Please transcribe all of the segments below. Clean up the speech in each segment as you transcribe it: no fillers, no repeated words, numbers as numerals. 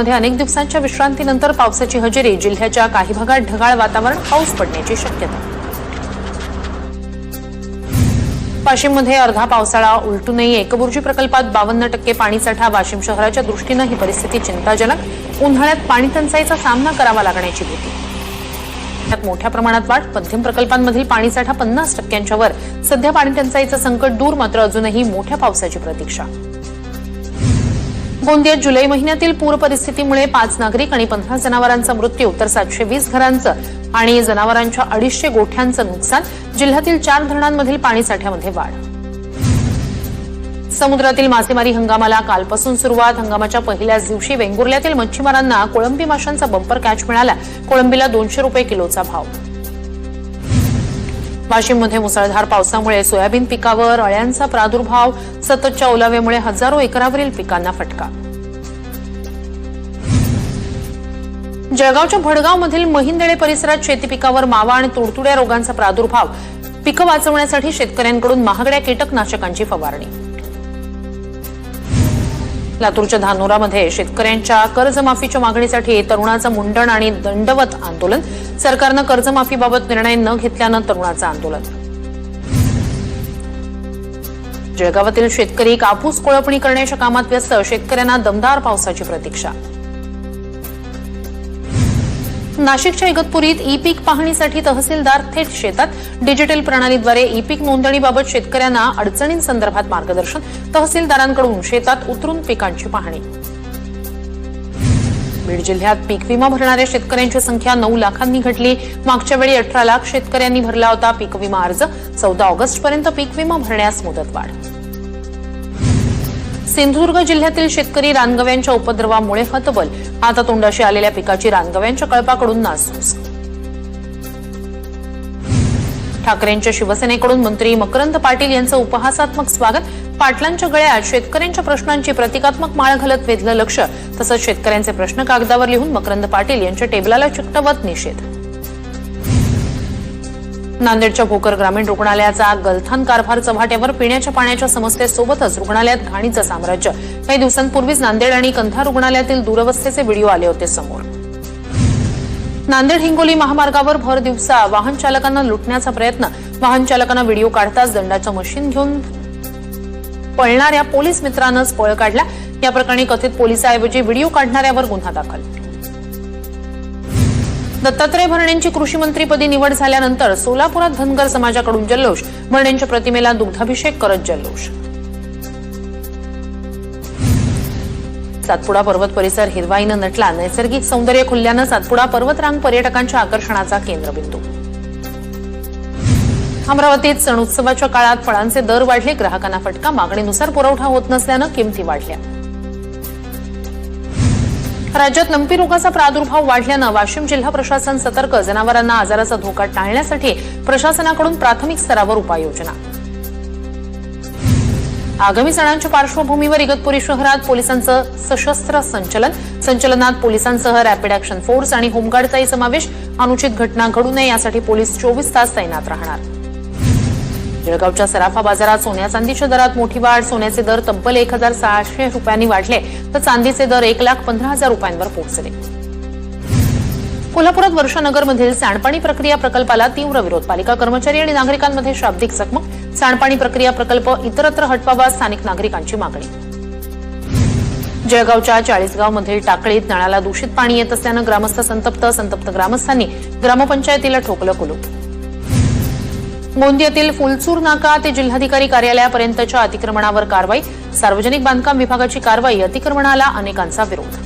जिल्ह्यामध्ये अनेक दिवसांच्या विश्रांतीनंतर पावसाची हजेरी. जिल्ह्याच्या काही भागात ढगाळ वातावरण, पाऊस पडण्याची शक्यता. वाशिममध्ये अर्धा पावसाळा उलटू नये. एकबुर्जी प्रकल्पात 52% पाणीसाठा. वाशिम शहराच्या दृष्टीनं ही परिस्थिती चिंताजनक. उन्हाळ्यात पाणी टंचाईचा सामना करावा लागण्याची भीती. त्यात मोठ्या प्रमाणात वाढ. मध्यम प्रकल्पांमधील पाणीसाठा 50%च्या वर. सध्या पाणी टंचाईचं संकट दूर, मात्र अजूनही मोठ्या पावसाची प्रतीक्षा. गोंदियात जुलै महिन्यातील पूर परिस्थितीमुळे 5 नागरिक आणि 15 जनावरांचा मृत्यू, तर 720 घरांचं आणि जनावरांच्या 250 गोठ्यांचं नुकसान. जिल्ह्यातील 4 धरणांमधील पाणीसाठ्यामध्ये वाढ. समुद्रातील मासेमारी हंगामाला कालपासून सुरुवात. हंगामाच्या पहिल्याच दिवशी वेंगुर्ल्यातील मच्छीमारांना कोळंबी माशांचा बंपर कॅच मिळाला. कोळंबीला 200 रुपये किलोचा भाव. वाशिममध्ये मुसळधार पावसामुळे सोयाबीन पिकावर अळ्यांचा प्रादुर्भाव. सततच्या ओलाव्यामुळे हजारो एकरावरील पिकांना फटका. जळगावच्या भडगावमधील महिंदळे परिसरात शेती पिकावर मावा आणि तुडतुड्या रोगांचा प्रादुर्भाव. पिकं वाचवण्यासाठी शेतकऱ्यांकडून महागड्या कीटकनाशकांची फवारणी. लातूरच्या धानोरामध्ये शेतकऱ्यांच्या कर्जमाफीच्या मागणीसाठी तरुणाचं मुंडण आणि दंडवत आंदोलन. सरकारनं कर्जमाफीबाबत निर्णय न घेतल्यानं तरुणाचं आंदोलन. जळगावातील शेतकरी कापूस कोळपणी करण्याच्या कामात व्यस्त. शेतकऱ्यांना दमदार पावसाची प्रतीक्षा. नाशिकच्या इगतपुरीत ई पीक पाहणीसाठी तहसीलदार थेट शेतात. डिजिटल प्रणालीद्वारे ई पीक नोंदणीबाबत शेतकऱ्यांना अडचणींसंदर्भात मार्गदर्शन. तहसीलदारांकडून शेतात उतरून पिकांची पाहणी. बीड जिल्ह्यात पीक विमा भरणाऱ्या शेतकऱ्यांची संख्या 9 लाखांनी घटली. मागच्या वेळी 18 लाख शेतकऱ्यांनी भरला होता पीक विमा अर्ज. 14 ऑगस्टपर्यंत पीक विमा भरण्यास मुदतवाढ. सिंधुदुर्ग जिल्ह्यातील शेतकरी रानगव्यांच्या उपद्रवामुळे हतबल. हातातोंडाशी आलेल्या पिकाची रानगव्यांच्या कळपाकडून नासधूस. ठाकरेंच्या शिवसेनेकडून मंत्री मकरंद पाटील यांचं उपहासात्मक स्वागत. पाटलांच्या गळ्यात शेतकऱ्यांच्या प्रश्नांची प्रतिकात्मक माळ घालत वेधलं लक्ष. तसंच शेतकऱ्यांचे प्रश्न कागदावर लिहून मकरंद पाटील यांच्या टेबलाला चिकटवत निषेध. नांदेडच्या भोकर ग्रामीण रुग्णालयाचा गलथान कारभार चव्हाट्यावर. पिण्याच्या पाण्याच्या समस्येसोबतच रुग्णालयात घाणीचं साम्राज्य. काही दिवसांपूर्वीच नांदेड आणि कंधार रुग्णालयातील दुरवस्थेचे व्हिडिओ आले होते समोर. नांदेड हिंगोली महामार्गावर भर दिवसा वाहन चालकांना लुटण्याचा प्रयत्न. वाहन चालकांना व्हिडिओ काढताच दंडाचं मशीन घेऊन पळणाऱ्या पोलीस मित्रानंच पळ काढला. या प्रकरणी कथित पोलिसाऐवजी व्हिडिओ काढणाऱ्यावर गुन्हा दाखल. दत्तात्रय भरणेंची कृषीमंत्रीपदी निवड झाल्यानंतर सोलापुरात धनगर समाजाकडून जल्लोष. भरणेंच्या प्रतिमेला दुग्धाभिषेक करत जल्लोष. सातपुडा पर्वत परिसर हिरवाईनं नटला. नैसर्गिक सौंदर्य खुलल्यानं सातपुडा पर्वतरांग पर्यटकांच्या आकर्षणाचा केंद्रबिंदू. अमरावतीत सण उत्सवाच्या काळात फळांचे दर वाढले. ग्राहकांना फटका. मागणीनुसार पुरवठा होत नसल्यानं किमती वाढल्या. राज्यात लंपी रोगाचा प्रादुर्भाव वाढल्यानं वाशिम जिल्हा प्रशासन सतर्क. जनावरांना आजाराचा धोका टाळण्यासाठी प्रशासनाकडून प्राथमिक स्तरावर उपाययोजना. आगामी सणांच्या पार्श्वभूमीवर इगतपुरी शहरात पोलिसांचं सशस्त्र संचलन. संचलनात पोलिसांसह रॅपिड ऍक्शन फोर्स आणि होमगार्डचाही समावेश. अनुचित घटना घडू नये यासाठी पोलीस 24 तास तैनात राहणार. जळगावच्या सराफा बाजारात सोन्या चांदीच्या दरात मोठी वाढ. सोन्याचे दर तब्बल 1600 रुपयांनी वाढले, तर चांदीचे दर 1,15,000 रुपयांवर पोहोचले. कोल्हापुरात वर्षानगरमधील सांडपाणी प्रक्रिया प्रकल्पाला तीव्र विरोध. पालिका कर्मचारी आणि नागरिकांमध्ये शाब्दिक चकमक. सांडपाणी प्रक्रिया प्रकल्प इतरत्र हटवावा, स्थानिक नागरिकांची मागणी. जळगावच्या 40गावमधील टाकळीत नळाला दूषित पाणी येत असल्यानं ग्रामस्थ संतप्त. संतप्त ग्रामस्थांनी ग्रामपंचायतीला ठोकलं कुलूप. गोंदियातील फुलचूर नाका ते जिल्हाधिकारी कार्यालयापर्यंतच्या अतिक्रमणावर कारवाई. सार्वजनिक बांधकाम विभागाची कारवाई. अतिक्रमणाला अनेकांचा विरोध.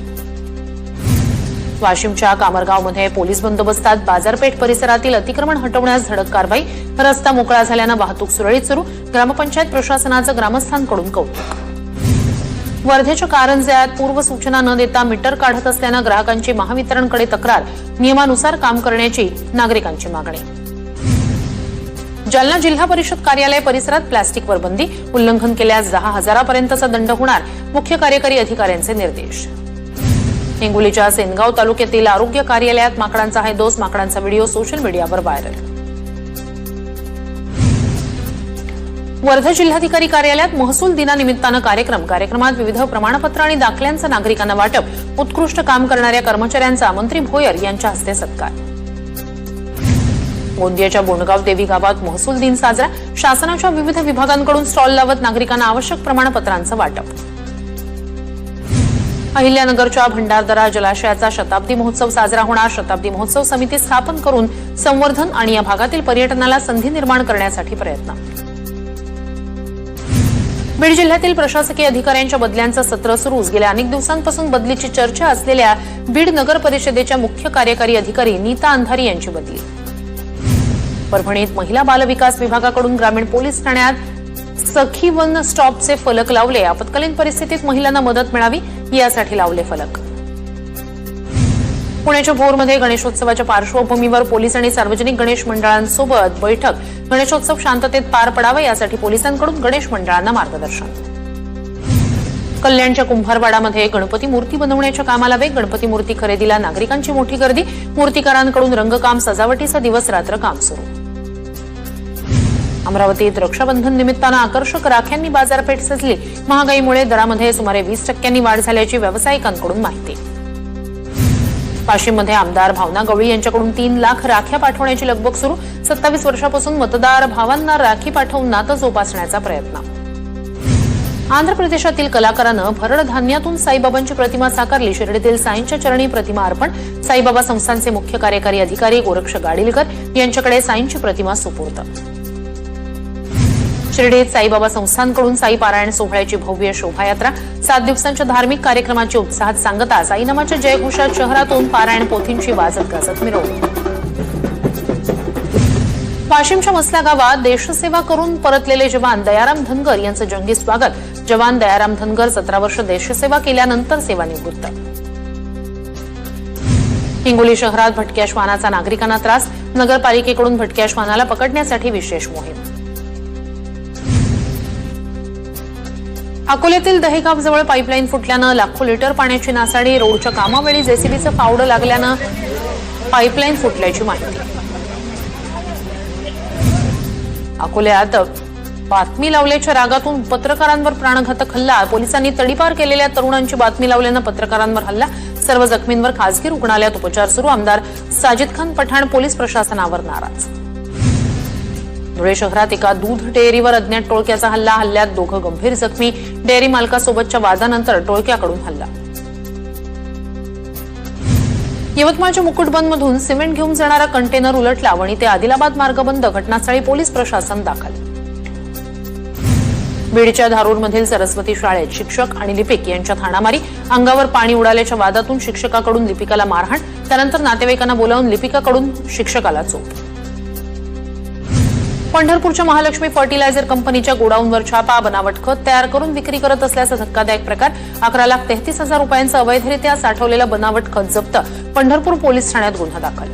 वाशिमच्या कामरगावमध्ये पोलीस बंदोबस्तात बाजारपेठ परिसरातील अतिक्रमण हटवण्यास धडक कारवाई. रस्ता मोकळा झाल्यानं वाहतूक सुरळीत सुरू. ग्रामपंचायत प्रशासनाचं ग्रामस्थांकडून कौतुक. वर्धेच्या कारंज्यात पूर्वसूचना न देता मीटर काढत असल्यानं ग्राहकांची महावितरणकडे तक्रार. नियमानुसार काम करण्याची नागरिकांची मागणी. जालना जिल्हा परिषद कार्यालय परिसरात प्लास्टिकवर बंदी. उल्लंघन केल्यास 10,000 पर्यंतचा दंड होणार. मुख्य कार्यकारी अधिकाऱ्यांचे निर्देश. हिंगोलीच्या सेनगाव तालुक्यातील आरोग्य कार्यालयात माकडांचा हैदोस. माकडांचा व्हिडिओ सोशल मीडियावर व्हायरल. वर्धा जिल्हाधिकारी कार्यालयात महसूल दिनानिमित्तानं कार्यक्रमात विविध प्रमाणपत्र आणि दाखल्यांचं नागरिकांना वाटप, उत्कृष्ट काम करणाऱ्या कर्मचाऱ्यांचा मंत्री भोयर यांच्या हस्ते सत्कार. गोंदियाच्या बोंडगाव देवी गावात महसूल दिन साजरा, शासनाच्या विविध विभागांकडून स्टॉल लावत नागरिकांना आवश्यक प्रमाणपत्रांचं वाटप. अहिल्यानगरच्या भंडारदरा जलाशयाचा शताब्दी महोत्सव साजरा होणार, शताब्दी महोत्सव समिती स्थापन करून संवर्धन आणि या भागातील पर्यटनाला संधी निर्माण करण्यासाठी प्रयत्न. बीड जिल्ह्यातील प्रशासकीय अधिकाऱ्यांच्या बदल्यांचं सत्र सुरूच. गेल्या अनेक दिवसांपासून बदलीची चर्चा असलेल्या बीड नगर परिषदेच्या मुख्य कार्यकारी अधिकारी नीता अंधारी यांची बदली. परभणीत महिला बाल विकास विभागाकडून ग्रामीण पोलीस ठाण्यात सखी वन स्टॉपचे फलक लावले. आपत्कालीन परिस्थितीत महिलांना मदत मिळावी यासाठी लावले फलक. पुण्याच्या भोरमध्ये गणेशोत्सवाच्या पार्श्वभूमीवर पोलीस आणि सार्वजनिक गणेश मंडळांसोबत बैठक. गणेशोत्सव शांततेत पार पडावा यासाठी पोलिसांकडून गणेश मंडळांना मार्गदर्शन. कल्याणच्या कुंभारवाडामध्ये गणपती मूर्ती बनवण्याच्या कामाला वेग. गणपती मूर्ती खरेदीला नागरिकांची मोठी गर्दी. मूर्तीकारांकडून रंगकाम, सजावटीचा दिवस रात्र काम सुरू. अमरावतीत रक्षाबंधन निमित्तानं आकर्षक राख्यांनी बाजारपेठ सजली. महागाईमुळे दरामध्ये सुमारे 20% वाढ झाल्याची व्यावसायिकांकडून माहिती. वाशिममध्ये आमदार भावना गवळी यांच्याकडून 3 लाख राख्या पाठवण्याची लगबग सुरू. 27 वर्षापासून मतदार भावांना राखी पाठवून नातं जोपासण्याचा प्रयत्न. आंध्र प्रदेशातील कलाकारानं भरड धान्यातून साईबाबांची प्रतिमा साकारली. शिर्डीतील साईंच्या चरणी प्रतिमा अर्पण. साईबाबा संस्थानचे मुख्य कार्यकारी अधिकारी गोरक्ष गाडीलकर यांच्याकडे साईंची प्रतिमा सुपूर्द. शिर्डीत साईबाबा संस्थानकडून साई पारायण सोहळ्याची भव्य शोभायात्रा. 7 दिवसांच्या धार्मिक कार्यक्रमाची उत्साहात सांगता. साईनामाच्या जयघोषात शहरातून पारायण पोथींची वाजत गाजत मिरवणूक. वाशिमच्या मसला गावात देशसेवा करून परतलेले जवान दयाराम धनगर यांचं जंगी स्वागत. जवान दयाराम धनगर 17 वर्ष देशसेवा केल्यानंतर सेवानिवृत्त. हिंगोली शहरात भटक्या श्वानाचा नागरिकांना त्रास. नगरपालिकेकडून भटक्या श्वानाला पकडण्यासाठी विशेष मोहीम. अकोल्यातील दहेगावजवळ पाईपलाईन फुटल्यानं लाखो लिटर पाण्याची नासाडी. रोडच्या कामावेळी जेसीबीचं फावडं लागल्यानं पाईपलाईन फुटल्याची माहिती. अकोल्यात बातमी लावल्याच्या रागातून पत्रकारांवर प्राणघातक हल्ला. पोलिसांनी तडीपार केलेल्या तरुणांची बातमी लावल्यानं पत्रकारांवर हल्ला. सर्व जखमींवर खासगी रुग्णालयात उपचार सुरू. आमदार साजिद खान पठाण पोलीस प्रशासनावर नाराज. धुळे शहरात एका दूध डेअरीवर अज्ञात टोळक्याचा हल्ला. हल्ल्यात 2 गंभीर जखमी. डेअरी मालकासोबतच्या वादानंतर टोळक्याकडून हल्ला. यवतमाळच्या मुकुटबंदमधून सिमेंट घेऊन जाणारा कंटेनर उलटला. वणी ते आदिलाबाद मार्ग बंद. घटनास्थळी पोलीस प्रशासन दाखल. बीडच्या धारूरमधील सरस्वती शाळेत शिक्षक आणि लिपिक यांच्यात हाणामारी. अंगावर पाणी उडाल्याच्या वादातून शिक्षकाकडून लिपिकाला मारहाण. त्यानंतर नातेवाईकांना बोलावून लिपिकाकडून शिक्षकाला चोप. पंढरपूरच्या महालक्ष्मी फर्टिलायझर कंपनीच्या गोडाऊनवर छापा. बनावट खत तयार करून विक्री करत असल्याचा धक्कादायक प्रकार. 11,33,000 रुपयांचं अवैधरित्या साठवलेलं बनावट खत जप्त. पंढरपूर पोलीस ठाण्यात गुन्हा दाखल.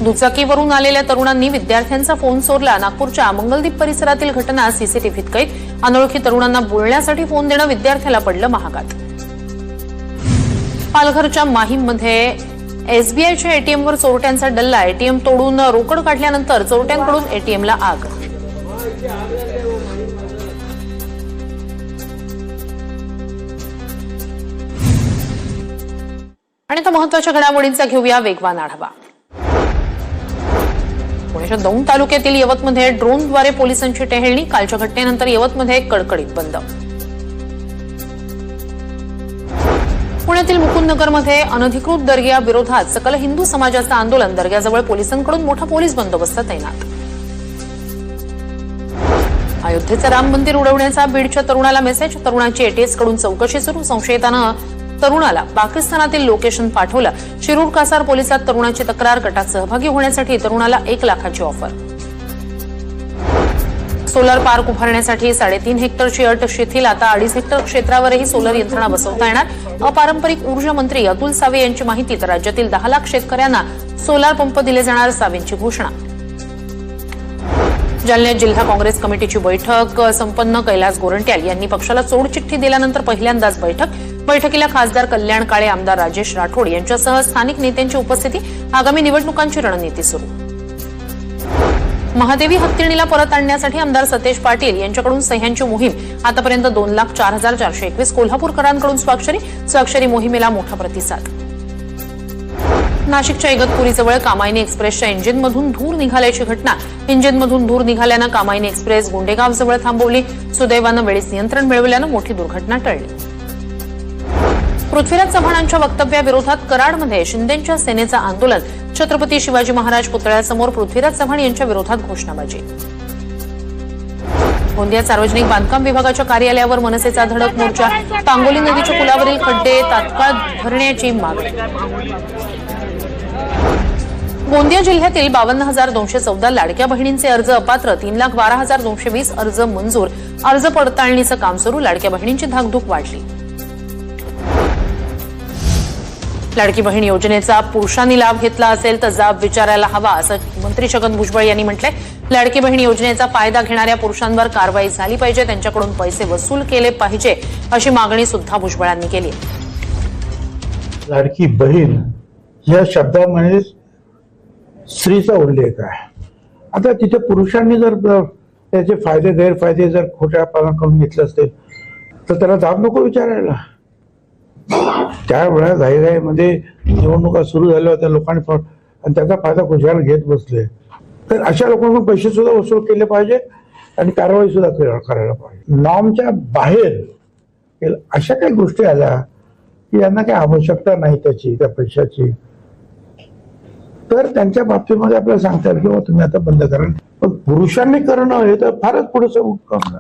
दुचाकीवरून आलेल्या तरुणांनी विद्यार्थ्यांचा फोन चोरला. नागपूरच्या मंगलदीप परिसरातील घटना सीसीटीव्हीत कैद. अनोळखी तरुणांना बोलण्यासाठी फोन देणं विद्यार्थ्याला पडलं महागात. पालघरच्या माहीममध्ये एसबीआयच्या एटीएमवर चोरट्यांचा डल्ला. एटीएम तोडून रोकड काढल्यानंतर चोरट्यांकडून एटीएमला आग. आणि आता महत्त्वाच्या घडामोडींचा घेऊया वेगवान आढावा. पुण्याच्या दौंड तालुक्यातील यवतमध्ये ड्रोनद्वारे पोलिसांची टेहळणी. कालच्या घटनेनंतर यवतमध्ये कडकडीत बंद. पुण्यातील मुकुंदनगरमध्ये अनधिकृत दर्ग्या विरोधात सकल हिंदू समाजाचं आंदोलन. दर्ग्याजवळ पोलिसांकडून मोठा पोलीस बंदोबस्त तैनात. अयोध्येचं राम मंदिर उडवण्याचा बीडच्या तरुणाला मेसेज. तरुणाची एटीएस कडून चौकशी सुरू. संशयितानं तरुणाला पाकिस्तानातील लोकेशन पाठवलं. शिरूर कासार पोलिसात तरुणाची तक्रार. गटात सहभागी होण्यासाठी तरुणाला 1 लाखाची ऑफर. सोलर पार्क उभारण्यासाठी 3.5 हेक्टरची अट शिथिल. आता 2.5 हेक्टर क्षेत्रावरही सोलर यंत्रणा बसवता येणार. अपारंपरिक ऊर्जा मंत्री अतुल सावे यांची माहिती. तर राज्यातील 10 लाख शेतकऱ्यांना सोलार पंप दिले जाणार. सावेंची घोषणा. जालन्यात जिल्हा काँग्रेस कमिटीची बैठक संपन्न. कैलास गोरंट्याल यांनी पक्षाला सोडचिठ्ठी दिल्यानंतर पहिल्यांदाच बैठक. बैठकीला खासदार कल्याण काळे, आमदार राजेश राठोड यांच्यासह स्थानिक नेत्यांची उपस्थिती. आगामी निवडणुकांची रणनीती सुरू. महादेवी हत्तीणीला परत आणण्यासाठी आमदार सतेज पाटील यांच्याकडून सह्यांची मोहीम आतापर्यंत 2,04,421 कोल्हापूरकरांकडून स्वाक्षरी मोहिमेला मोठा प्रतिसाद. नाशिकच्या इगतपुरीजवळ कामायनी एक्सप्रेसच्या इंजिनमधून धूर निघाल्याची घटना. इंजिनमधून धूर निघाल्यानं कामायनी एक्सप्रेस गुंडेगावजवळ थांबवली. सुदैवानं वेळीच नियंत्रण मिळवल्यानं मोठी दुर्घटना टळली. पृथ्वीराज चव्हाणांच्या वक्तव्याविरोधात कराडमध्ये शिंदेंच्या सेनेचं आंदोलन. छत्रपती शिवाजी महाराज पुतळ्यासमोर पृथ्वीराज चव्हाण यांच्या विरोधात घोषणाबाजी. गोंदियात सार्वजनिक बांधकाम विभागाच्या कार्यालयावर मनसेचा धडक मोर्चा. तांगोली नदीच्या पुलावरील खड्डे तात्काळ भरण्याची मागणी. गोंदिया जिल्ह्यातील 52,214 लाडक्या बहिणींचे अर्ज अपात्र. 3,12,220 अर्ज मंजूर. अर्ज पडताळणीचं काम सुरू. लाडक्या बहिणींची धाकधूक वाढली. लाडकी बहीण योजनेचा पुरुषांनी लाभ घेतला असेल तर जाब विचारायला हवा असं मंत्री छगन भुजबळ यांनी म्हटलंय. लाडकी बहीण योजनेचा फायदा घेणाऱ्या पुरुषांवर कारवाई झाली पाहिजे. त्यांच्याकडून पैसे वसूल केले पाहिजे अशी मागणी सुद्धा भुजबळांनी केली. लाडकी बहीण या शब्दामध्ये स्त्रीचा उल्लेख आहे. आता तिथे पुरुषांनी जर त्याचे फायदे गैरफायदे जर खोट्या करून घेतले असतील तर त्याला जाब नको विचारायला. त्यावेळेला घाईघाईमध्ये निवडणुका सुरू झाल्या होत्या लोकांनी आणि त्याचा फायदा खुशाल घेत बसले. तर अशा लोकांकडून पैसे सुद्धा वसूल केले पाहिजे आणि कारवाई सुद्धा करायला पाहिजे. नॉर्मच्या बाहेर अशा काही गोष्टी आल्या की यांना काही आवश्यकता नाही त्या पैशाची तर त्यांच्या बाबतीमध्ये आपल्याला सांगता येईल की तुम्ही आता बंद करा. पण पुरुषांनी करणं हे तर फारच पुढे काम